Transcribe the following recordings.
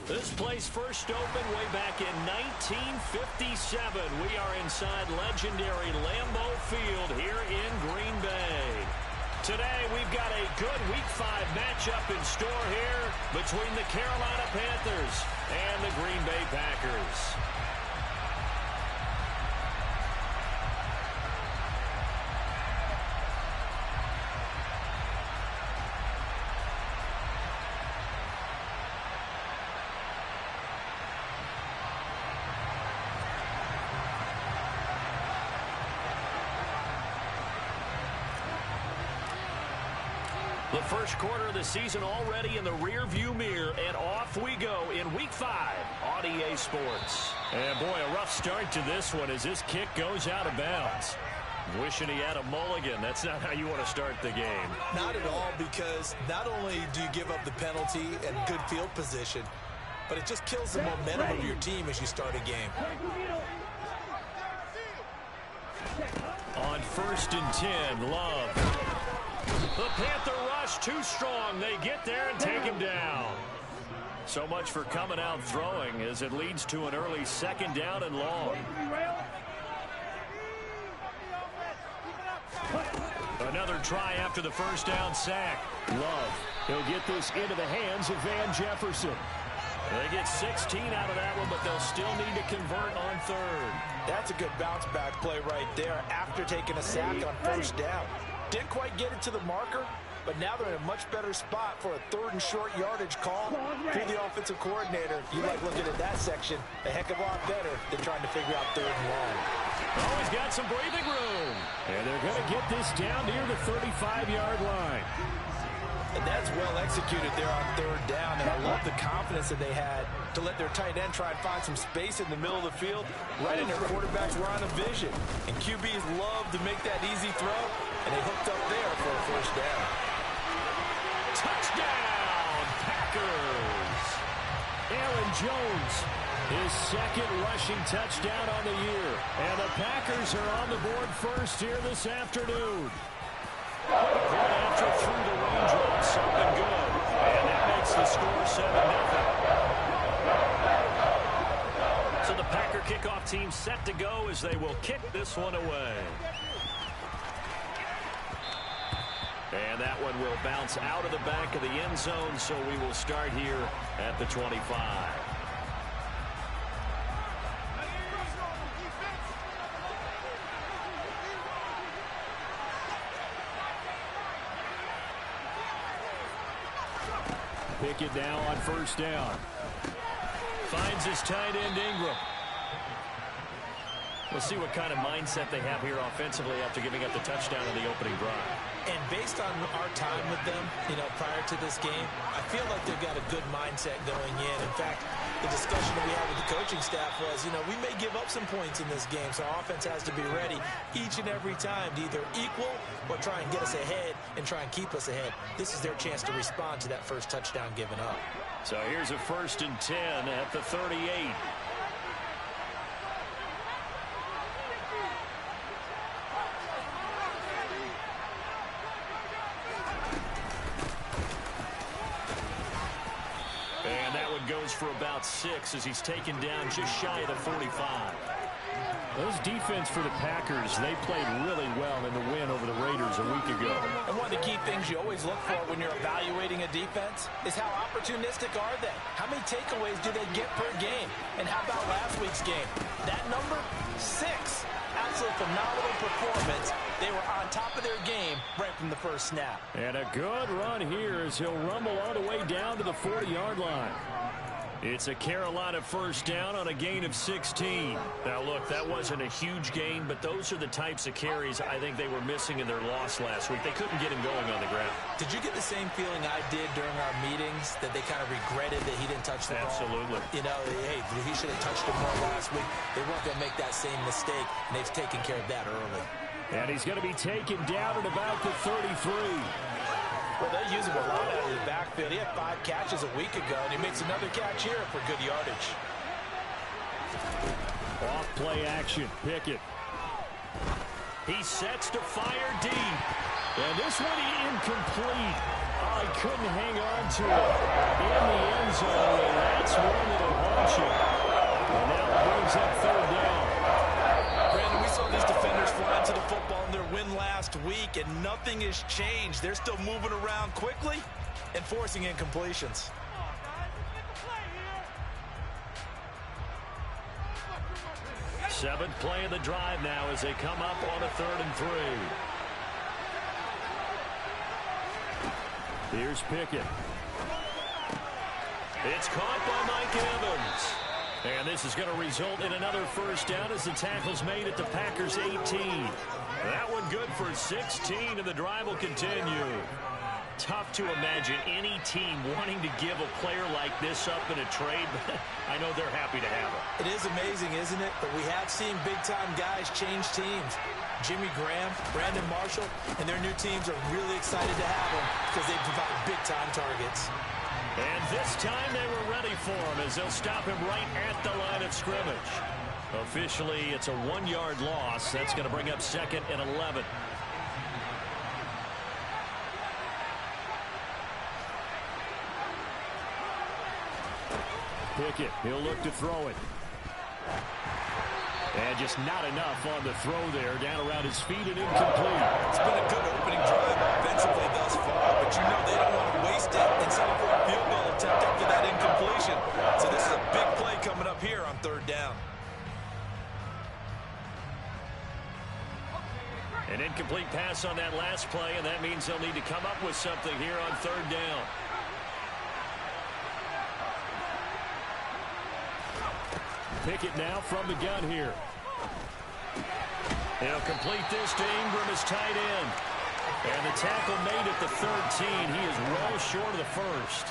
This place first opened way back in 1957. We are inside legendary Lambeau Field here in Green Bay. Today, we've got a good Week 5 matchup in store here between the Carolina Panthers and the Green Bay Packers. The first quarter of the season already in the rearview mirror, and off we go in Week 5 on EA Sports. And boy, a rough start to this one as this kick goes out of bounds. Wishing he had a mulligan. That's not how you want to start the game. Not at all, because not only do you give up the penalty and good field position, but it just kills the momentum of your team as you start a game. On 1st and 10, Love. The Panther rush too strong. They get there and take him down. So much for coming out throwing as it leads to an early 2nd down and long. Another try after the first down sack. Love. He'll get this into the hands of Van Jefferson. They get 16 out of that one, but they'll still need to convert on 3rd. That's a good bounce back play right there after taking a sack on 1st down. Didn't quite get it to the marker, but now they're in a much better spot for a 3rd and short yardage call. For the offensive coordinator, you like looking at that section a heck of a lot better than trying to figure out 3rd and long. Oh, he's got some breathing room. And they're going to get this down near the 35-yard line. And that's well executed there on 3rd down, and I love the confidence that they had to let their tight end try and find some space in the middle of the field right in their quarterback's line of vision. And QBs love to make that easy throw, and they hooked up there for a 1st down. Touchdown, Packers! Aaron Jones, his 2nd rushing touchdown on the year. And the Packers are on the board first here this afternoon. Right after through the range on something good. And that makes the score 7-0. So the Packer kickoff team set to go as they will kick this one away. And that one will bounce out of the back of the end zone, so we will start here at the 25. Pickett now on 1st down. Finds his tight end Ingram. We'll see what kind of mindset they have here offensively after giving up the touchdown in the opening drive. And based on our time with them, prior to this game, I feel like they've got a good mindset going in. In fact, the discussion that we had with the coaching staff was, we may give up some points in this game, so our offense has to be ready each and every time to either equal or try and get us ahead and try and keep us ahead. This is their chance to respond to that first touchdown given up. So here's a 1st and 10 at the 38. And that one goes for about 6 as he's taken down just shy of the 45. Those defense for the Packers, they played really well in the win over the Raiders a week ago. And one of the key things you always look for when you're evaluating a defense is how opportunistic are they? How many takeaways do they get per game? And how about last week's game? That number, 6. Absolute phenomenal performance. They were on top of their game right from the first snap. And a good run here as he'll rumble all the way down to the 40-yard line. It's a Carolina 1st down on a gain of 16. Now, look, that wasn't a huge gain, but those are the types of carries I think they were missing in their loss last week. They couldn't get him going on the ground. Did you get the same feeling I did during our meetings, that they kind of regretted that he didn't touch the ball? Absolutely. Hey, he should have touched it more last week. They weren't going to make that same mistake, and they've taken care of that early. And he's going to be taken down at about the 33. Well, they use him a lot out of the backfield. He had 5 catches a week ago, and he makes another catch here for good yardage. Off play action. Pickett. He sets to fire deep. And this one incomplete. Oh, he couldn't hang on to it in the end zone, and that's one that'll haunt you. And now it brings up third down. Brandon, we saw these defenders fly to the football in their win last week, and nothing has changed. They're still moving around quickly and forcing incompletions. Seventh play of the drive now as they come up on a 3rd and 3. Here's Pickett. It's caught by Mike Evans. And this is going to result in another first down as the tackle's made at the Packers' 18. That one good for 16, and the drive will continue. Tough to imagine any team wanting to give a player like this up in a trade, but I know they're happy to have him. It is amazing, isn't it? But we have seen big-time guys change teams. Jimmy Graham, Brandon Marshall, and their new teams are really excited to have him because they provide big-time targets. And this time they were ready for him as they'll stop him right at the line of scrimmage. Officially, it's a 1-yard loss. That's going to bring up 2nd and 11. Pickett, he'll look to throw it. And just not enough on the throw there. Down around his feet and incomplete. It's been a good opening drive offensively thus far, but you know they don't want to waste it and settle for a field goal attempt after that incompletion. So this is a big play coming up here on 3rd down. An incomplete pass on that last play, and that means they'll need to come up with something here on 3rd down. Pickett now from the gun here. He'll complete this to Ingram as tight end. And the tackle made at the 13. He is well short of the first.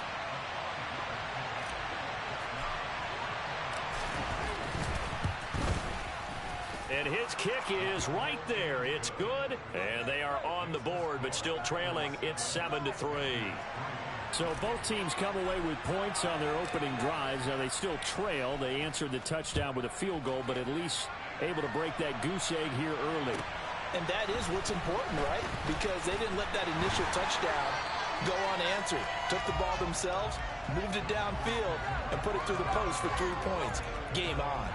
And his kick is right there. It's good. And they are on the board, but still trailing. It's 7-3. So both teams come away with points on their opening drives. Now they still trail. They answered the touchdown with a field goal, but at least able to break that goose egg here early. And that is what's important, right? Because they didn't let that initial touchdown go unanswered. Took the ball themselves, moved it downfield, and put it through the post for 3 points. Game on.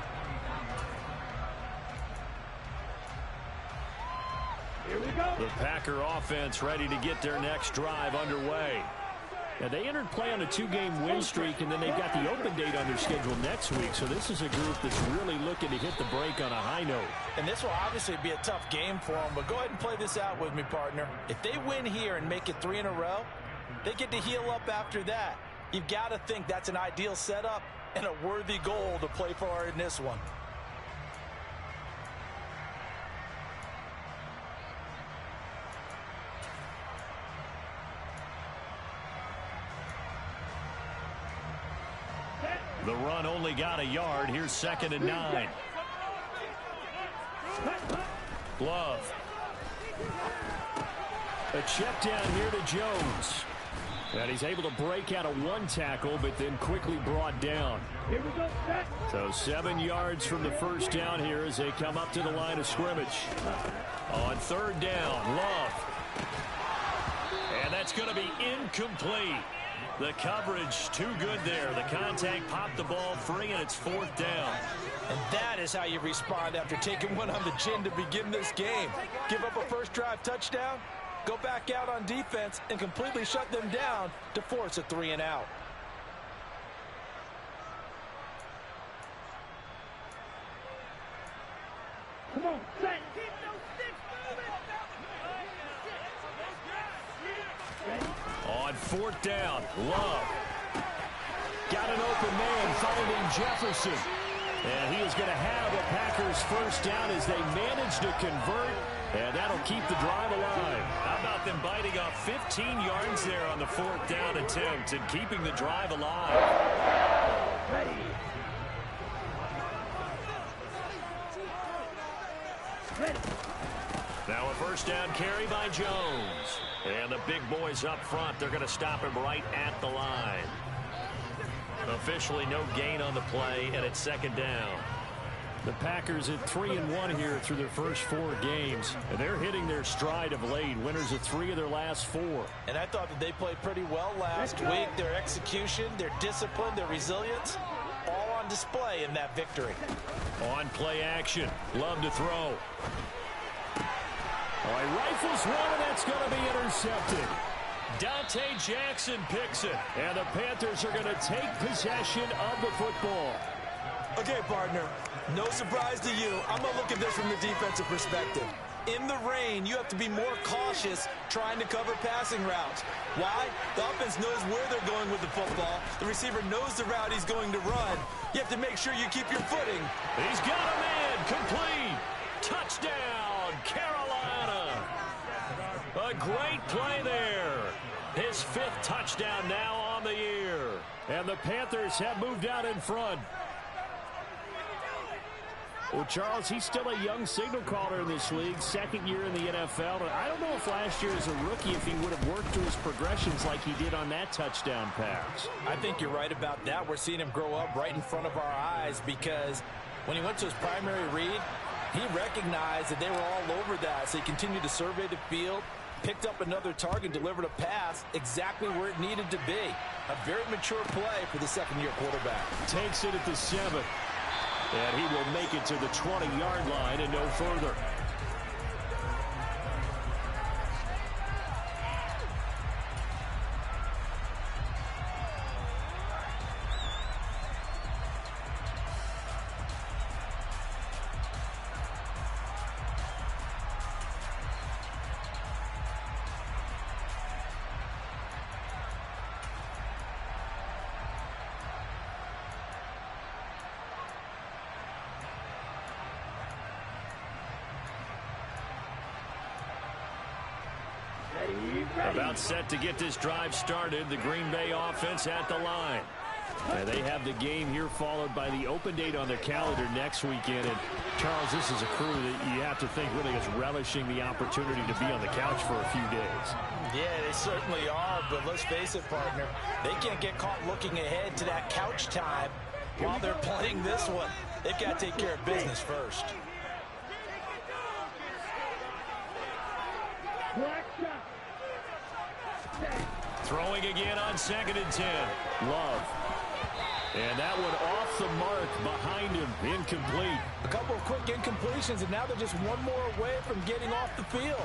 Here we go. The Packer offense ready to get their next drive underway. Now, they entered play on a 2-game win streak, and then they've got the open date on their schedule next week. So this is a group that's really looking to hit the break on a high note. And this will obviously be a tough game for them, but go ahead and play this out with me, partner. If they win here and make it 3 in a row, they get to heal up after that. You've got to think that's an ideal setup and a worthy goal to play for in this one. The run only got a yard. Here's 2nd and 9. Glove. A check down here to Jones. And he's able to break out of 1 tackle, but then quickly brought down. So 7 yards from the first down here as they come up to the line of scrimmage. On 3rd down, Love. And that's going to be incomplete. The coverage too good there. The contact popped the ball free, and it's 4th down. And that is how you respond after taking one on the chin to begin this game. Give up a first drive touchdown, go back out on defense, and completely shut them down to force a 3 and out. Come on, set. On 4th down, Love. Got an open man finding Jefferson. And he is going to have a Packers first down as they manage to convert. And that'll keep the drive alive. How about them biting off 15 yards there on the 4th down attempt and keeping the drive alive? Ready. Now a first down carry by Jones. And the big boys up front, they're going to stop him right at the line. Officially no gain on the play, and it's 2nd down. The Packers at 3-1 here through their first 4 games. And they're hitting their stride of late. Winners of 3 of their last 4. And I thought that they played pretty well last week. Their execution, their discipline, their resilience, all on display in that victory. On play action. Love to throw. Oh, he rifles one, and that's going to be intercepted. Dante Jackson picks it. And the Panthers are going to take possession of the football. Okay, partner, no surprise to you. I'm going to look at this from the defensive perspective. In the rain, you have to be more cautious trying to cover passing routes. Why? The offense knows where they're going with the football. The receiver knows the route he's going to run. You have to make sure you keep your footing. He's got a man. Complete. Touchdown, Carolina. A great play there. His 5th touchdown now on the year. And the Panthers have moved out in front. Well, Charles, he's still a young signal caller in this league, 2nd year in the NFL. But I don't know if last year as a rookie, if he would have worked through his progressions like he did on that touchdown pass. I think you're right about that. We're seeing him grow up right in front of our eyes because when he went to his primary read, he recognized that they were all over that. So he continued to survey the field, picked up another target, delivered a pass exactly where it needed to be. A very mature play for the 2nd-year quarterback. Takes it at the 7. And he will make it to the 20-yard line and no further. About set to get this drive started. The Green Bay offense at the line. And they have the game here followed by the open date on their calendar next weekend. And Charles, this is a crew that you have to think really is relishing the opportunity to be on the couch for a few days. Yeah, they certainly are. But let's face it, partner, they can't get caught looking ahead to that couch time while they're playing this one. They've got to take care of business first. Throwing again on 2nd and 10. Love. And that one off the mark behind him. Incomplete. A couple of quick incompletions, and now they're just one more away from getting off the field.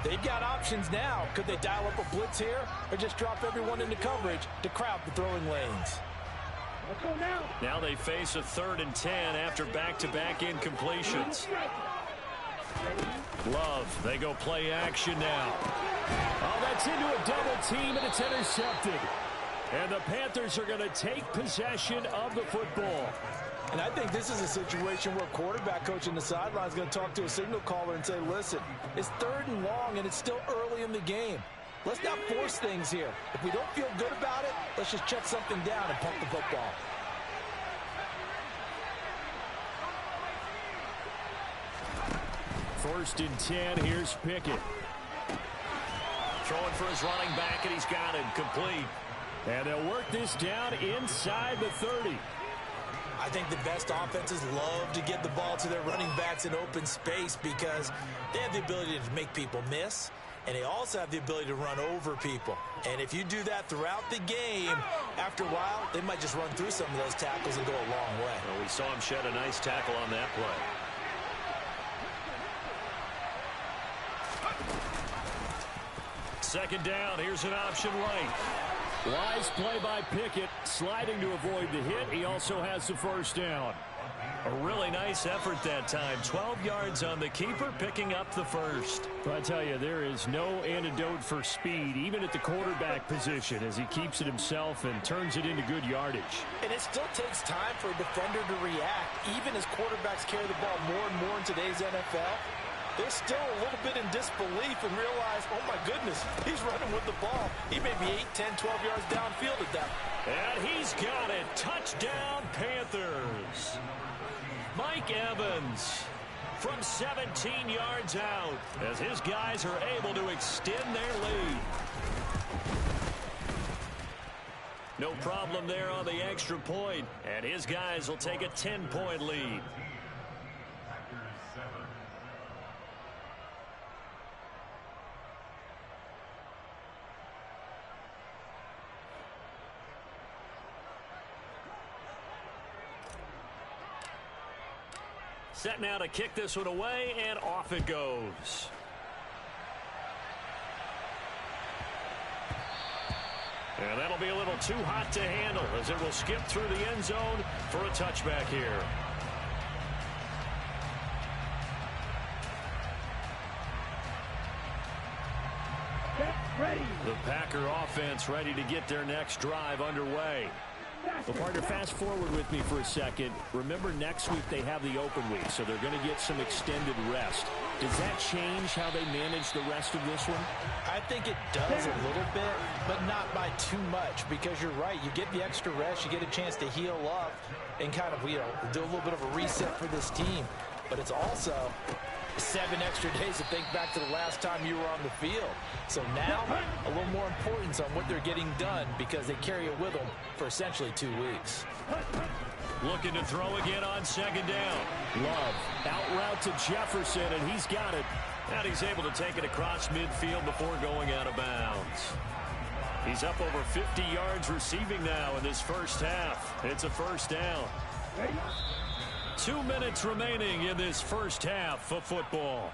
They've got options now. Could they dial up a blitz here or just drop everyone into coverage to crowd the throwing lanes? Let's go now. Now they face a 3rd and 10 after back-to-back incompletions. Love. They go play action now. Oh, that's into a double team, and it's intercepted. And the Panthers are going to take possession of the football. And I think this is a situation where quarterback coach in the sideline is going to talk to a signal caller and say, listen, it's 3rd and long, and it's still early in the game. Let's not force things here. If we don't feel good about it, let's just check something down and pump the football. First and 10, here's Pickett. Throwing for his running back, and he's got it complete. And they'll work this down inside the 30. I think the best offenses love to get the ball to their running backs in open space because they have the ability to make people miss, and they also have the ability to run over people. And if you do that throughout the game, after a while, they might just run through some of those tackles and go a long way. Well, we saw him shed a nice tackle on that play. Second down, here's an option right. Wise play by Pickett, sliding to avoid the hit. He also has the first down. A really nice effort that time. 12 yards on the keeper, picking up the first. But I tell you, there is no antidote for speed, even at the quarterback position, as he keeps it himself and turns it into good yardage. And it still takes time for a defender to react, even as quarterbacks carry the ball more and more in today's NFL. They're still a little bit in disbelief and realize, oh my goodness, he's running with the ball. He may be 8, 10, 12 yards downfield at that. And he's got it. Touchdown, Panthers. Mike Evans from 17 yards out as his guys are able to extend their lead. No problem there on the extra point, and his guys will take a 10-point lead. Set now to kick this one away, and off it goes. And that'll be a little too hot to handle as it will skip through the end zone for a touchback here. Ready. The Packer offense ready to get their next drive underway. Well, partner, fast forward with me for a second. Remember, next week they have the open week, so they're going to get some extended rest. Does that change how they manage the rest of this one? I think it does a little bit, but not by too much, because you're right. You get the extra rest, you get a chance to heal up and kind of, do a little bit of a reset for this team. But it's also 7 extra days to think back to the last time you were on the field. So now, a little more importance on what they're getting done because they carry it with them for essentially 2 weeks. Looking to throw again on second down. Love, out route to Jefferson, and he's got it. And he's able to take it across midfield before going out of bounds. He's up over 50 yards receiving now in this first half. It's a first down. 2 minutes remaining in this first half of football.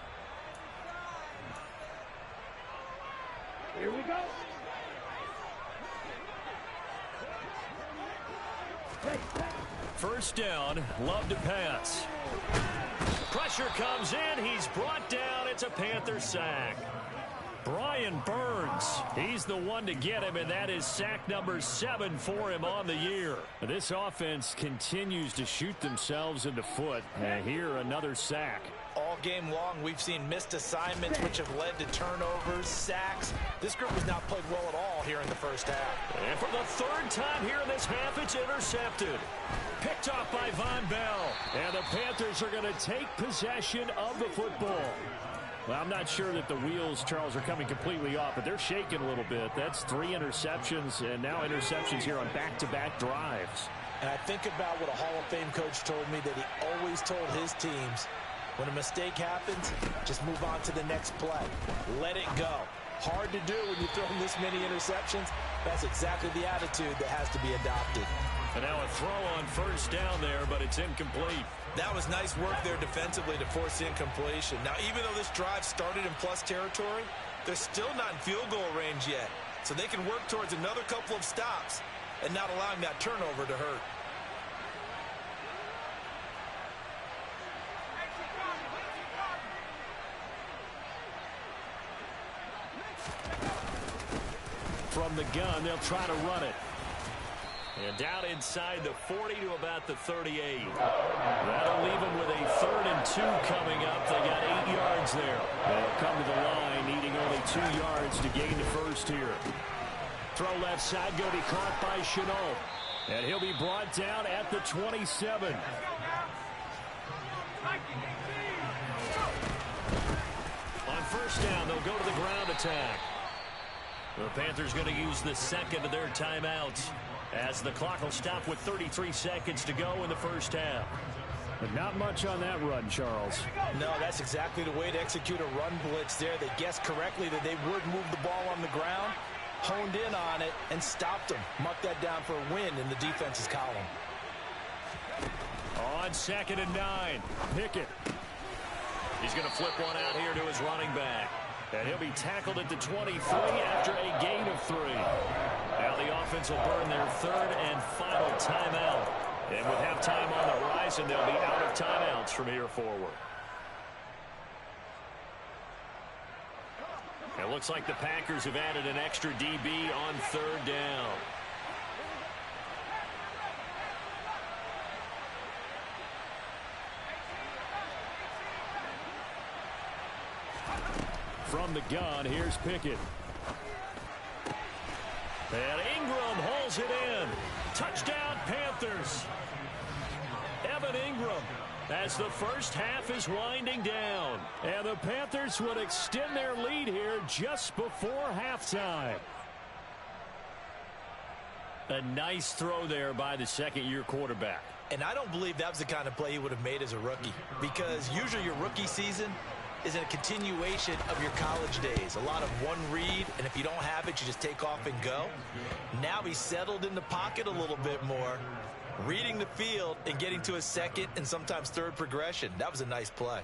Here we go. First down, Love to pass. Pressure comes in. He's brought down. It's a Panther sack. Brian Burns, he's the one to get him, and that is sack number 7 for him on the year. This offense continues to shoot themselves in the foot. And here, another sack. All game long, we've seen missed assignments, which have led to turnovers, sacks. This group has not played well at all here in the first half. And for the 3rd time here in this half, it's intercepted. Picked off by Von Bell. And the Panthers are going to take possession of the football. Well, I'm not sure that the wheels, Charles, are coming completely off, but they're shaking a little bit. That's 3 interceptions, and now interceptions here on back-to-back drives. And I think about what a Hall of Fame coach told me that he always told his teams, when a mistake happens, just move on to the next play. Let it go. Hard to do when you throw this many interceptions. That's exactly the attitude that has to be adopted. And now a throw on first down there, but it's incomplete. That was nice work there defensively to force incompletion. Now, even though this drive started in plus territory, they're still not in field goal range yet. So they can work towards another couple of stops and not allowing that turnover to hurt. From the gun, they'll try to run it. And down inside the 40 to about the 38. That'll leave them with a 3rd and 2 coming up. They got 8 yards there. They'll come to the line, needing only 2 yards to gain the first here. Throw left side, going to be caught by Chenault. And he'll be brought down at the 27. On first down, they'll go to the ground attack. The Panthers going to use the second of their timeouts, as the clock will stop with 33 seconds to go in the first half. But not much on that run, Charles. No, that's exactly the way to execute a run blitz there. They guessed correctly that they would move the ball on the ground, honed in on it, and stopped them. Mark that down for a win in the defense's column. On 2nd and 9, Pickett. He's going to flip one out here to his running back. And he'll be tackled at the 23 after a gain of 3. Now the offense will burn their 3rd and final timeout. And with halftime on the horizon, they'll be out of timeouts from here forward. It looks like the Packers have added an extra DB on 3rd down. From the gun, here's Pickett. And Ingram hauls it in. Touchdown, Panthers. Evan Ingram, as the first half is winding down. And the Panthers would extend their lead here just before halftime. A nice throw there by the second-year quarterback. And I don't believe that was the kind of play he would have made as a rookie, because usually your rookie season is a continuation of your college days. A lot of one read, and if you don't have it, you just take off and go. Now he's settled in the pocket a little bit more, reading the field and getting to a second and sometimes third progression. That was a nice play.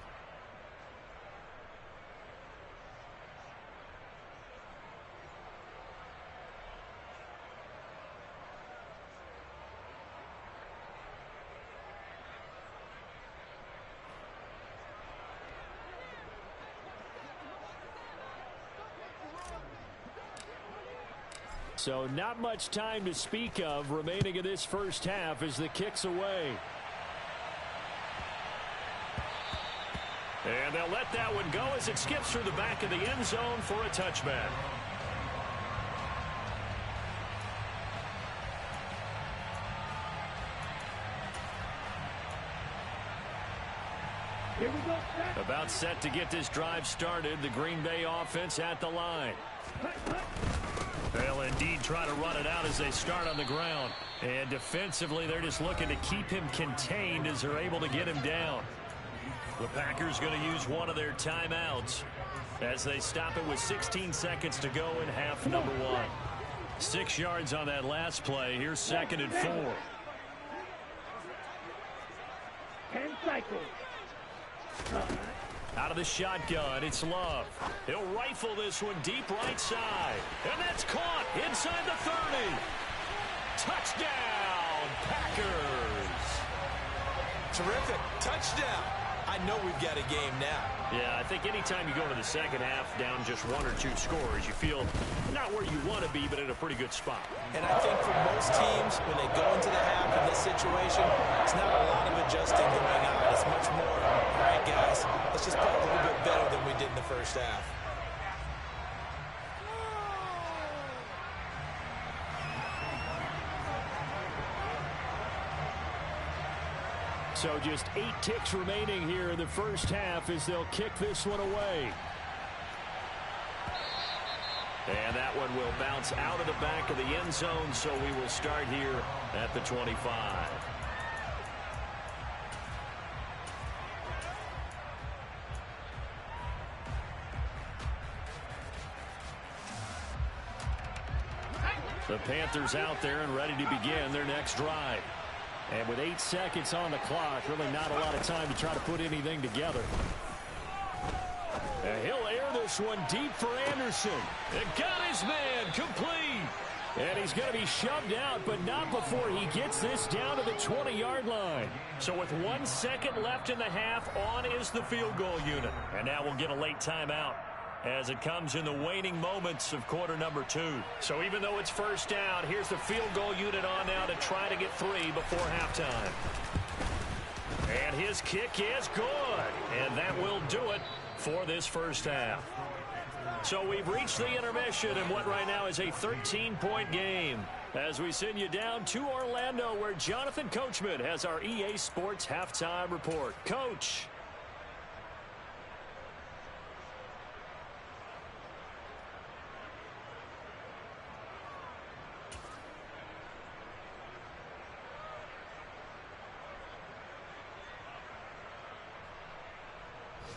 So not much time to speak of remaining in this first half as the kick's away. And they'll let that one go as it skips through the back of the end zone for a touchback. Here we go, set. About set to get this drive started. The Green Bay offense at the line. They'll indeed try to run it out as they start on the ground. And defensively, they're just looking to keep him contained as they're able to get him down. The Packers going to use one of their timeouts as they stop it with 16 seconds to go in half number 1. 6 yards on that last play. Here's 2nd and 4. 10 cycles. Out of the shotgun, it's Love. He'll rifle this one deep right side. And that's caught inside the 30. Touchdown, Packers. Terrific. Touchdown. I know we've got a game now. Yeah, I think anytime you go into the second half down just 1 or 2 scores, you feel not where you want to be, but in a pretty good spot. And I think for most teams, when they go into the half in this situation, it's not a lot of adjusting going on. It's much more, all right, guys, let's just play a little bit better than we did in the first half. So just 8 ticks remaining here in the first half as they'll kick this one away. And that one will bounce out of the back of the end zone, so we will start here at the 25. The Panthers out there and ready to begin their next drive. And with 8 seconds on the clock, really not a lot of time to try to put anything together. And he'll air this one deep for Anderson. And got his man complete. And he's going to be shoved out, but not before he gets this down to the 20-yard line. So with 1 second left in the half, on is the field goal unit. And now we'll get a late timeout as it comes in the waning moments of quarter number 2. So even though it's first down, here's the field goal unit on now to try to get 3 before halftime. And his kick is good. And that will do it for this first half. So we've reached the intermission in what right now is a 13-point game as we send you down to Orlando where Jonathan Coachman has our EA Sports halftime report. Coach.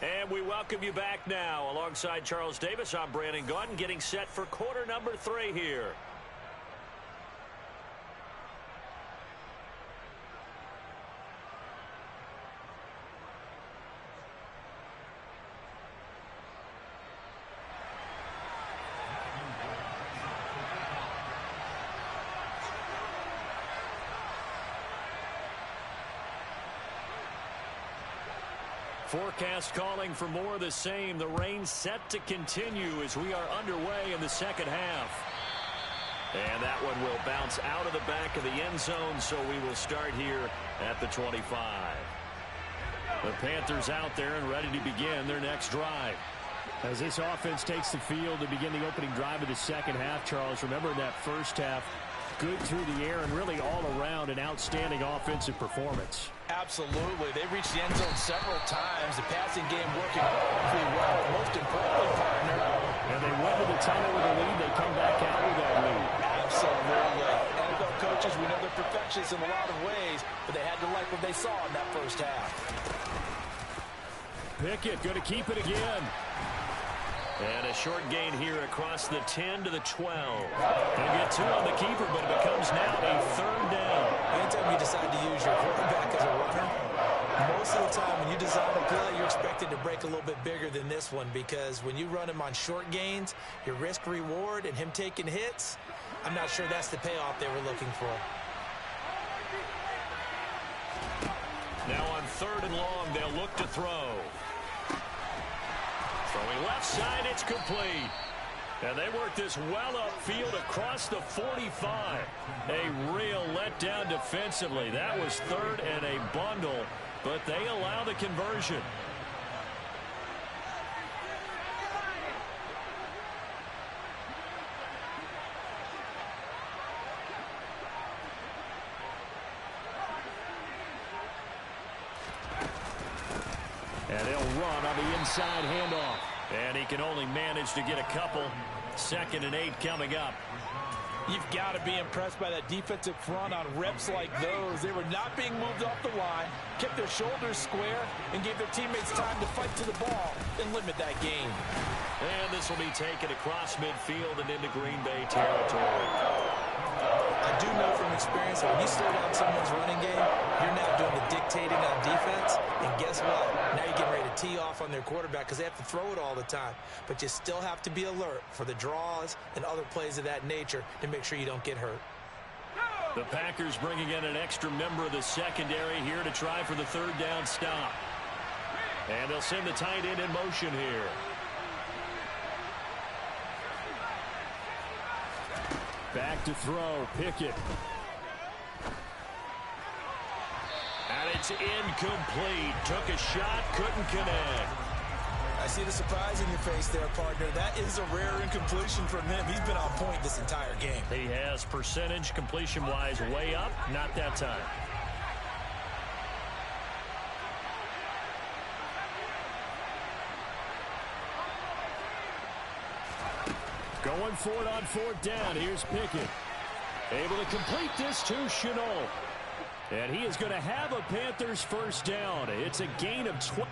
And we welcome you back now. Alongside Charles Davis, I'm Brandon Gaudin, getting set for quarter number 3 here. Forecast calling for more of the same. The rain set to continue as we are underway in the second half. And that one will bounce out of the back of the end zone, so we will start here at the 25. The Panthers out there and ready to begin their next drive. As this offense takes the field to begin the opening drive of the second half, Charles, remember in that first half, good through the air and really all around an outstanding offensive performance. Absolutely. They reached the end zone several times. The passing game working awfully well. Most importantly, partner. And they went to the tunnel with a lead. They come back out with that lead. Absolutely. NFL coaches, we know they're perfectionists in a lot of ways, but they had to like what they saw in that first half. Pickett going to keep it again. And a short gain here across the 10 to the 12. He'll get 2 on the keeper, but it becomes now a 3rd down. Anytime you decide to use your quarterback as a runner, most of the time when you design a play, you're expected to break a little bit bigger than this one, because when you run him on short gains, your risk-reward and him taking hits, I'm not sure that's the payoff they were looking for. Now on 3rd and long, they'll look to throw. Throwing left side, it's complete. And they work this well upfield across the 45. A real letdown defensively. That was 3rd and a bundle, but they allow the conversion. And he'll run on the inside handoff. And he can only manage to get a couple. 2nd and 8 coming up. You've got to be impressed by that defensive front on reps like those. They were not being moved off the line, kept their shoulders square, and gave their teammates time to fight to the ball and limit that gain. And this will be taken across midfield and into Green Bay territory. I do know from experience that when you slow down someone's running game, you're now doing the dictating on defense. And guess what? Now you're getting ready to tee off on their quarterback because they have to throw it all the time. But you still have to be alert for the draws and other plays of that nature to make sure you don't get hurt. The Packers bringing in an extra member of the secondary here to try for the 3rd down stop. And they'll send the tight end in motion here. Back to throw, Pickett. And it's incomplete. Took a shot, couldn't connect. I see the surprise in your face there, partner. That is a rare incompletion from him. He's been on point this entire game. He has percentage completion-wise way up, not that time. Going for it on 4th down. Here's Pickett. Able to complete this to Chenault. And he is going to have a Panthers 1st down. It's a gain of 12.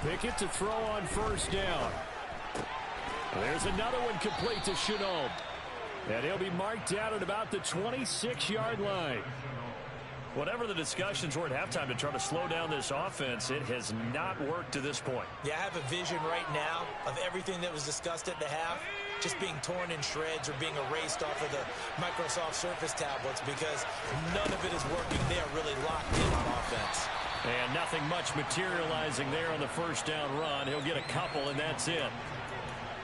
Pickett to throw on first down. There's another one complete to Chenault. And he'll be marked down at about the 26-yard line. Whatever the discussions were at halftime to try to slow down this offense, it has not worked to this point. Yeah, I have a vision right now of everything that was discussed at the half just being torn in shreds or being erased off of the Microsoft Surface tablets because none of it is working. They are really locked in on offense. And nothing much materializing there on the first down run. He'll get a couple, and that's it.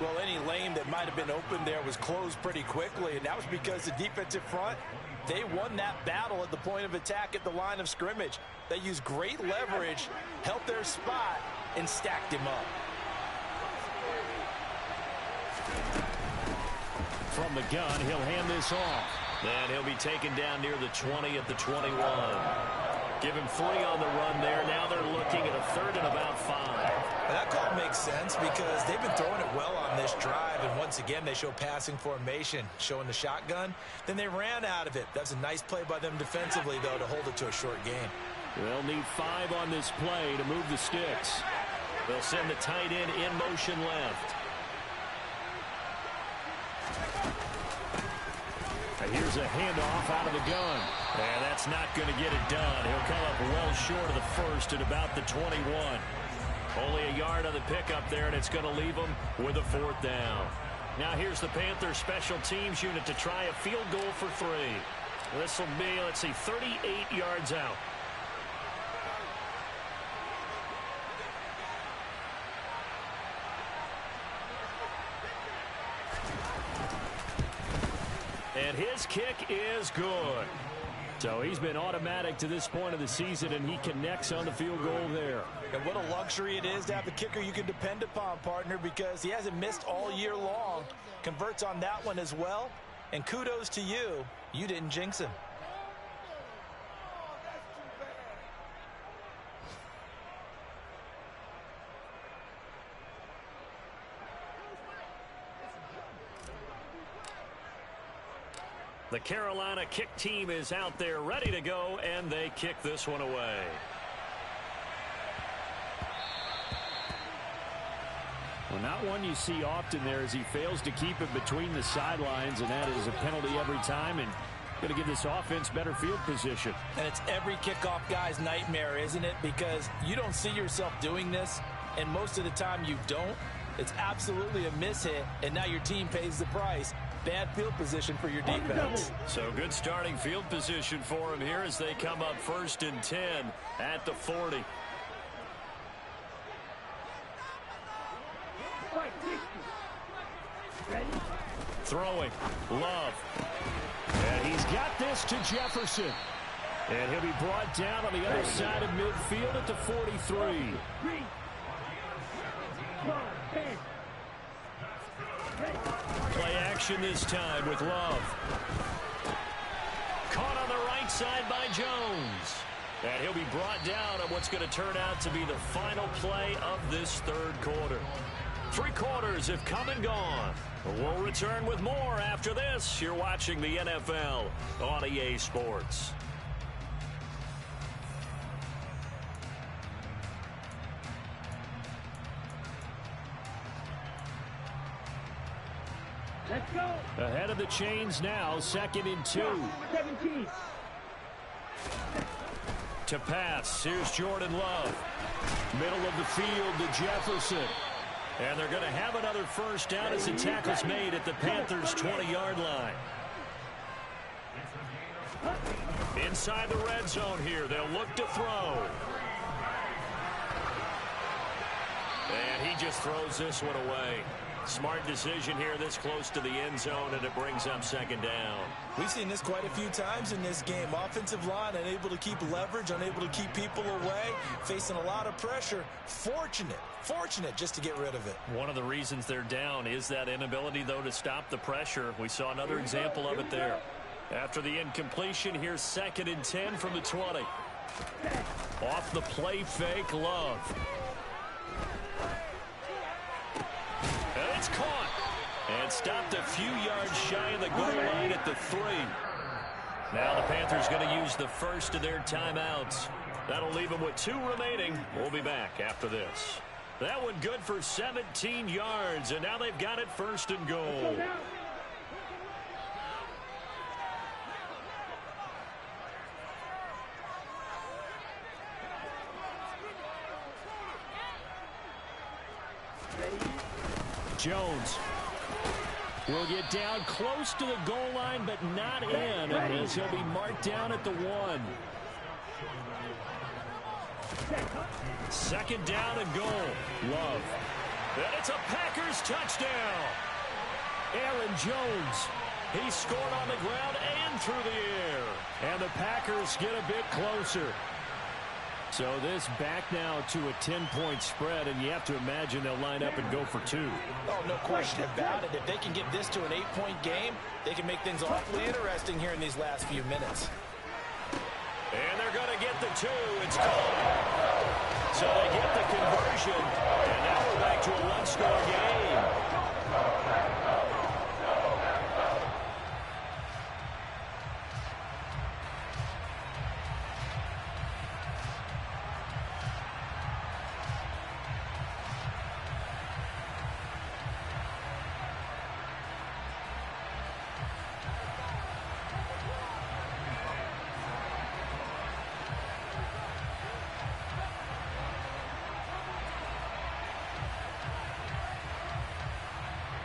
Well, any lane that might have been open there was closed pretty quickly, and that was because the defensive front, they won that battle at the point of attack at the line of scrimmage. They used great leverage, held their spot, and stacked him up. From the gun, he'll hand this off. And he'll be taken down near the 20 at the 21. Give him 3 on the run there. Now they're looking at a 3rd and about 5. That call makes sense because they've been throwing it well on this drive, and once again they show passing formation, showing the shotgun. Then they ran out of it. That's a nice play by them defensively, though, to hold it to a short gain. They'll need 5 on this play to move the sticks. They'll send the tight end in motion left. And here's a handoff out of the gun. And that's not going to get it done. He'll come up well short of the first at about the 21. Only a yard on the pickup there, and it's going to leave them with a 4th down. Now here's the Panthers special teams unit to try a field goal for 3. This will be, let's see, 38 yards out. And his kick is good. So he's been automatic to this point of the season, and he connects on the field goal there. And what a luxury it is to have a kicker you can depend upon, partner, because he hasn't missed all year long. Converts on that one as well. And kudos to you. You didn't jinx him. The Carolina kick team is out there ready to go, and they kick this one away. Well, not one you see often there as he fails to keep it between the sidelines, and that is a penalty every time, and going to give this offense better field position. And it's every kickoff guy's nightmare, isn't it? Because you don't see yourself doing this, and most of the time you don't. It's absolutely a mishit, and now your team pays the price. Bad field position for your defense. So good starting field position for him here as they come up 1st and 10 at the 40. Throwing. Love. And he's got this to Jefferson. And he'll be brought down on the other side of midfield at the 43. Play action this time with Love. Caught on the right side by Jones. And he'll be brought down on what's going to turn out to be the final play of this 3rd quarter. 3 quarters have come and gone. We'll return with more after this. You're watching the NFL on EA Sports. Let's go. Ahead of the chains now, 2nd and 2. 17. To pass, here's Jordan Love. Middle of the field to Jefferson. And they're going to have another 1st down as the tackle's made at the Panthers' 20-yard line. Inside the red zone here, they'll look to throw. And he just throws this one away. Smart decision here this close to the end zone, and it brings up 2nd down. We've seen this quite a few times in this game. Offensive line unable to keep leverage, unable to keep people away, facing a lot of pressure. Fortunate just to get rid of it. One of the reasons they're down is that inability, though, to stop the pressure. We saw another example of it there. After the incompletion, here's 2nd and 10 from the 20. Off the play fake, Love. And it's caught. And stopped a few yards shy of the goal line at the 3. Now the Panthers going to use the first of their timeouts. That'll leave them with 2 remaining. We'll be back after this. That one good for 17 yards, and now they've got it first and goal. Jones will get down close to the goal line, but not in, as he'll be marked down at the 1. Second down and goal. Love. And it's a Packers touchdown. Aaron Jones. He scored on the ground and through the air. And the Packers get a bit closer. So this back now to a 10-point spread, and you have to imagine they'll line up and go for 2. Oh, no question about it. If they can get this to an 8-point game, they can make things awfully interesting here in these last few minutes. And they're going to get the 2. It's called. So they get the conversion, and now we're back to a one-score game.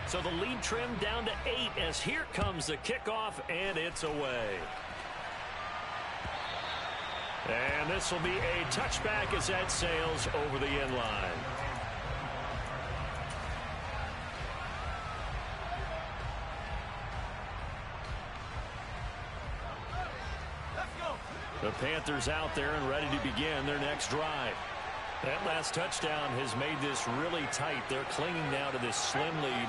So the lead trimmed down to 8 as here comes the kickoff, and it's away. And this will be a touchback as that sails over the end line. The Panthers out there and ready to begin their next drive. That last touchdown has made this really tight. They're clinging now to this slim lead.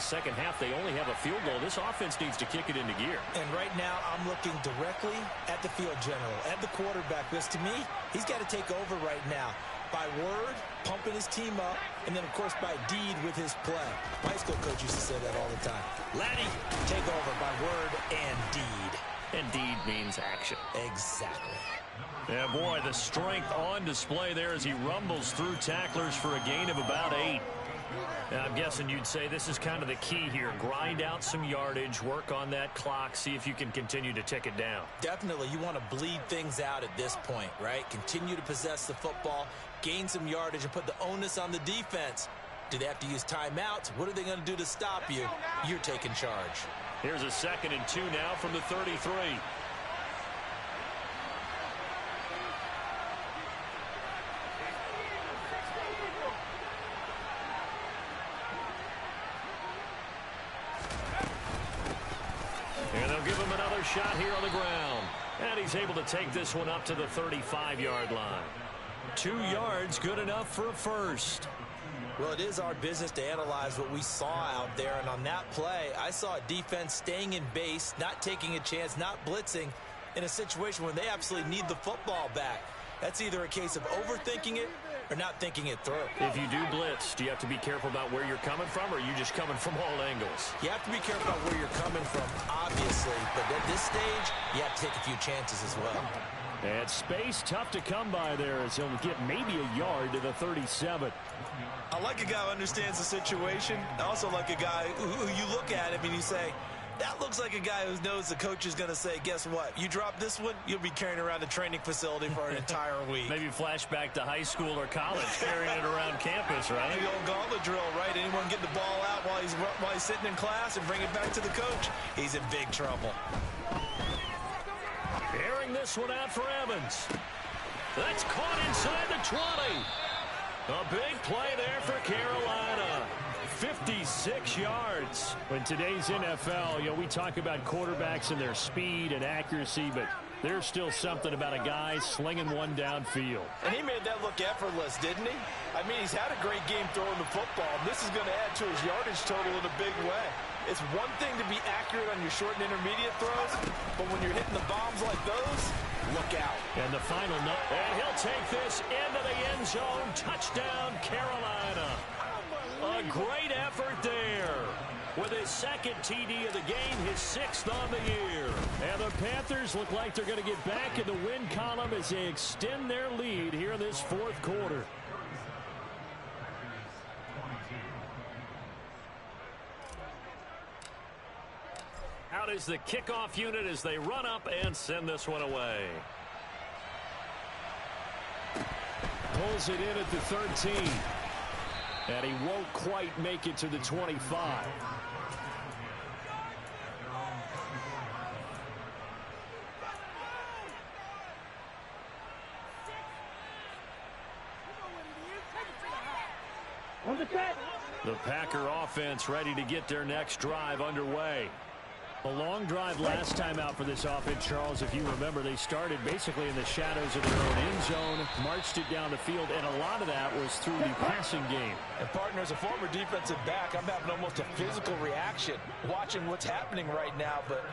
Second half, they only have a field goal. This offense needs to kick it into gear. And right now, I'm looking directly at the field general, at the quarterback, because to me, he's got to take over right now. By word, pumping his team up, and then, of course, by deed with his play. My high school coach used to say that all the time. Laddie, take over by word and deed. And deed means action. Exactly. Yeah, boy, the strength on display there as he rumbles through tacklers for a gain of about 8. And I'm guessing you'd say this is kind of the key here. Grind out some yardage, work on that clock, see if you can continue to tick it down. Definitely. You want to bleed things out at this point, right? Continue to possess the football, gain some yardage, and put the onus on the defense. Do they have to use timeouts? What are they going to do to stop you? You're taking charge. Here's a 2nd and 2 now from the 33. And they'll give him another shot here on the ground. And he's able to take this one up to the 35-yard line. 2 yards, good enough for a first. Well, it is our business to analyze what we saw out there. And on that play, I saw a defense staying in base, not taking a chance, not blitzing in a situation where they absolutely need the football back. That's either a case of overthinking it or not thinking it through. If you do blitz, do you have to be careful about where you're coming from, or are you just coming from all angles? You have to be careful about where you're coming from, obviously. But at this stage, you have to take a few chances as well. And space tough to come by there as he'll get maybe a yard to the 37. I like a guy who understands the situation. I also like a guy who you look at him and you say, that looks like a guy who knows the coach is going to say, guess what? You drop this one, you'll be carrying around the training facility for an entire week. Maybe flashback to high school or college, carrying it around campus, right? The old gauntlet drill, right? Anyone get the ball out while he's sitting in class and bring it back to the coach, he's in big trouble. Airing this one out for Evans. That's caught inside the 20. A big play there for Carolina. 56 yards. In today's NFL, we talk about quarterbacks and their speed and accuracy, but there's still something about a guy slinging one downfield. And he made that look effortless, didn't he? I mean, he's had a great game throwing the football, and this is going to add to his yardage total in a big way. It's one thing to be accurate on your short and intermediate throws, but when you're hitting the bombs like those, look out. And the final note, and he'll take this into the end zone. Touchdown, Carolina. A great effort there. With his 2nd TD of the game, his 6th on the year. And the Panthers look like they're going to get back in the win column as they extend their lead here in this 4th quarter. out is the kickoff unit as they run up and send this one away. Pulls it in at the 13. And he won't quite make it to the 25. On the set. The Packer offense ready to get their next drive underway. A long drive last time out for this offense, Charles. If you remember, they started basically in the shadows of their own end zone, marched it down the field, and a lot of that was through the passing game. And, partner, as a former defensive back, I'm having almost a physical reaction watching what's happening right now. But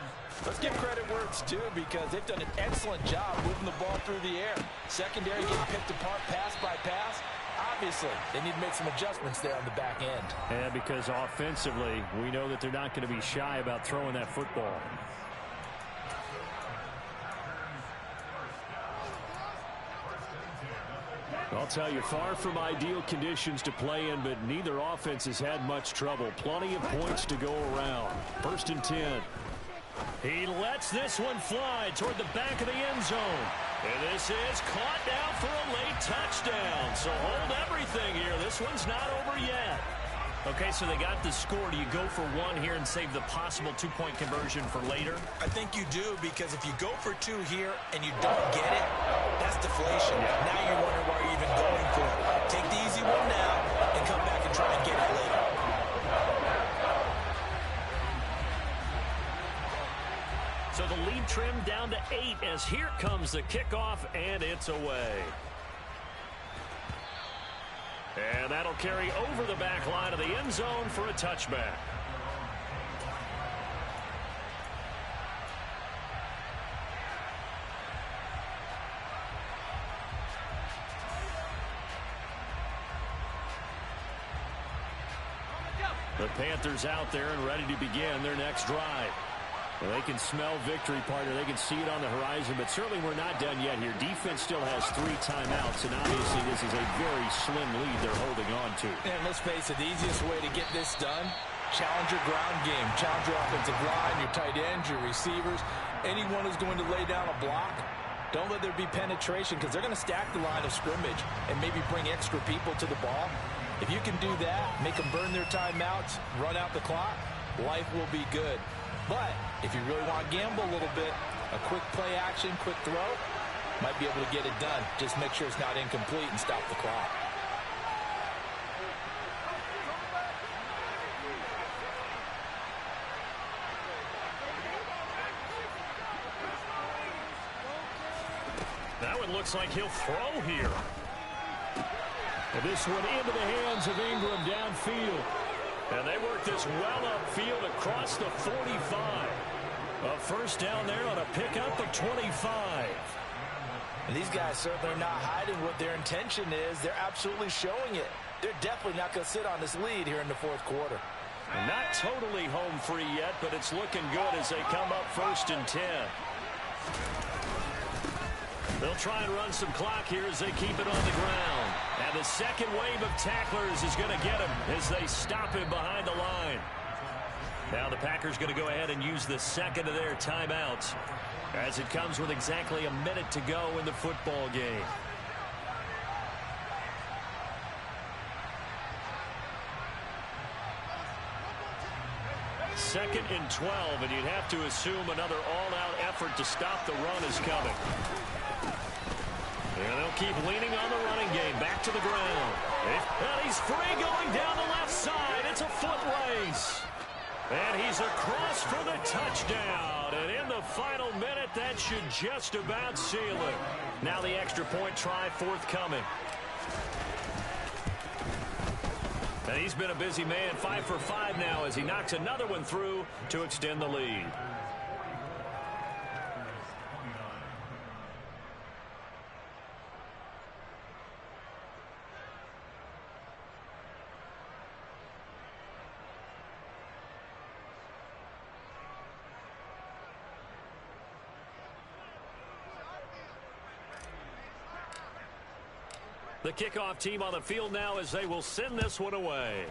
let's give credit where it's due because they've done an excellent job moving the ball through the air. Secondary getting picked apart pass by pass. Obviously, they need to make some adjustments there on the back end. And because offensively, we know that they're not going to be shy about throwing that football. I'll tell you, far from ideal conditions to play in, but neither offense has had much trouble. Plenty of points to go around. 1st and 10. He lets this one fly toward the back of the end zone. And this is caught down for a late touchdown. So hold everything here. This one's not over yet. Okay, so they got the score. Do you go for one here and save the possible two-point conversion for later? I think you do, because if you go for two here and you don't get it, that's deflation. Now you're wondering why you're even going for it. Take the easy one now and come back and try and get it later. So the lead trimmed down to 8 as here comes the kickoff, and it's away. And that'll carry over the back line of the end zone for a touchback. The Panthers out there and ready to begin their next drive. Well, they can smell victory, partner. They can see it on the horizon, but certainly we're not done yet here. Defense still has 3 timeouts, and obviously this is a very slim lead they're holding on to. And let's face it, the easiest way to get this done, challenge your ground game. Challenge your offensive line, your tight ends, your receivers, anyone who's going to lay down a block. Don't let there be penetration because they're going to stack the line of scrimmage and maybe bring extra people to the ball. If you can do that, make them burn their timeouts, run out the clock, life will be good. But if you really want to gamble a little bit, a quick play action, quick throw, might be able to get it done. Just make sure it's not incomplete and stop the clock. That one looks like he'll throw here. And this one into the hands of Ingram downfield. And they work this well upfield across the 45. A first down there on a pickup of 25. And these guys certainly are not hiding what their intention is. They're absolutely showing it. They're definitely not going to sit on this lead here in the 4th quarter. Not totally home free yet, but it's looking good as they come up 1st and 10. They'll try and run some clock here as they keep it on the ground. And the second wave of tacklers is going to get him as they stop him behind the line. Now the Packers going to go ahead and use the second of their timeouts as it comes with exactly a minute to go in the football game. Second and 12, and you'd have to assume another all-out effort to stop the run is coming. And they'll keep leaning on the running game. Back to the ground. And he's free going down the left side. It's a foot race. And he's across for the touchdown. And in the final minute, that should just about seal it. Now the extra point try forthcoming. And he's been a busy man, 5 for 5 now as he knocks another one through to extend the lead. The kickoff team on the field now as they will send this one away.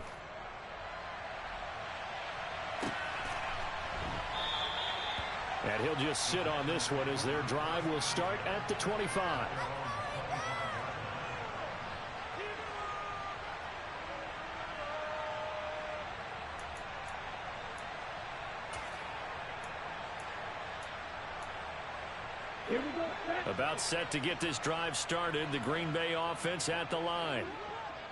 And he'll just sit on this one as their drive will start at the 25. Here we go. About set to get this drive started. The Green Bay offense at the line.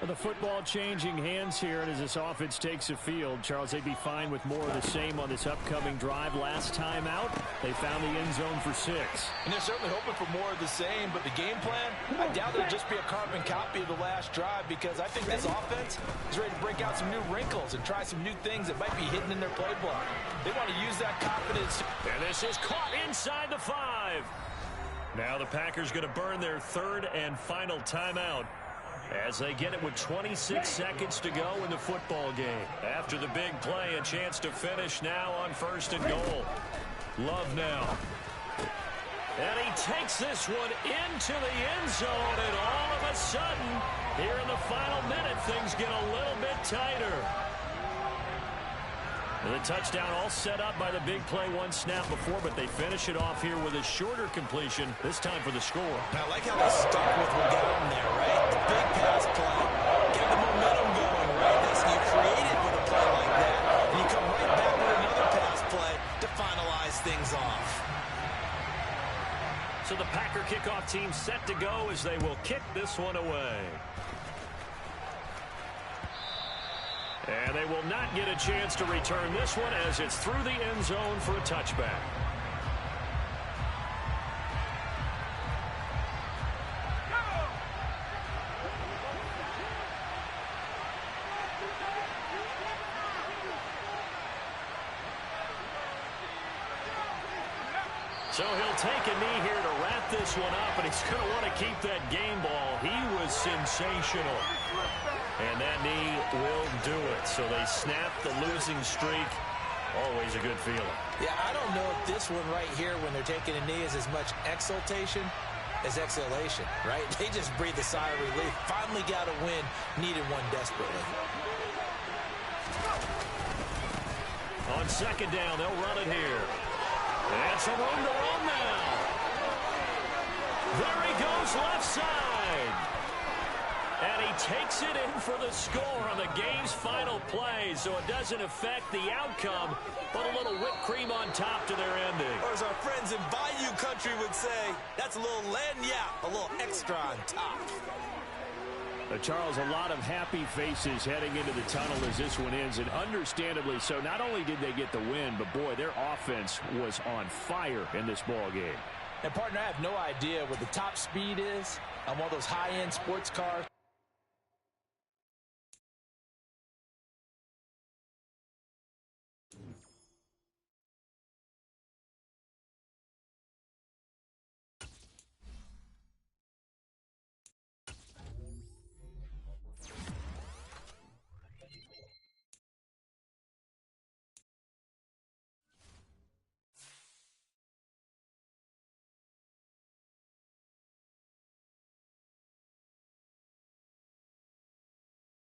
The football changing hands here, and as this offense takes the field, Charles, they'd be fine with more of the same on this upcoming drive. Last time out, they found the end zone for 6. And they're certainly hoping for more of the same, but the game plan, I doubt it'll just be a carbon copy of the last drive, because I think this offense is ready to break out some new wrinkles and try some new things that might be hidden in their playbook. They want to use that confidence. And this is caught inside the 5. Now the Packers going to burn their 3rd and final timeout as they get it with 26 seconds to go in the football game. After the big play, a chance to finish now on 1st and goal. Love now. And he takes this one into the end zone, and all of a sudden, here in the final minute, things get a little bit tighter. And the touchdown all set up by the big play one snap before, but they finish it off here with a shorter completion, this time for the score. I like how they stuck with what got them there, right? The big pass play, get the momentum going, right? That's you create it with a play like that, and you come right back with another pass play to finalize things off. So the Packer kickoff team set to go as they will kick this one away. And they will not get a chance to return this one as it's through the end zone for a touchback. So he'll take a knee here to wrap this one up, and he's going to want to keep that game ball. He was sensational. And that knee will do it. So they snap the losing streak. Always a good feeling. Yeah, I don't know if this one right here, when they're taking a knee, is as much exultation as exhalation, right? They just breathe a sigh of relief. Finally got a win, needed one desperately. On 2nd down, they'll run it here. And some room to run now. There he goes, left side. And he takes it in for the score on the game's final play, so it doesn't affect the outcome, but a little whipped cream on top to their ending. Or as our friends in Bayou Country would say, that's a little lagniappe, a little extra on top. Charles, a lot of happy faces heading into the tunnel as this one ends, and understandably so. Not only did they get the win, but boy, their offense was on fire in this ball game. And partner, I have no idea what the top speed is on one of those high-end sports cars.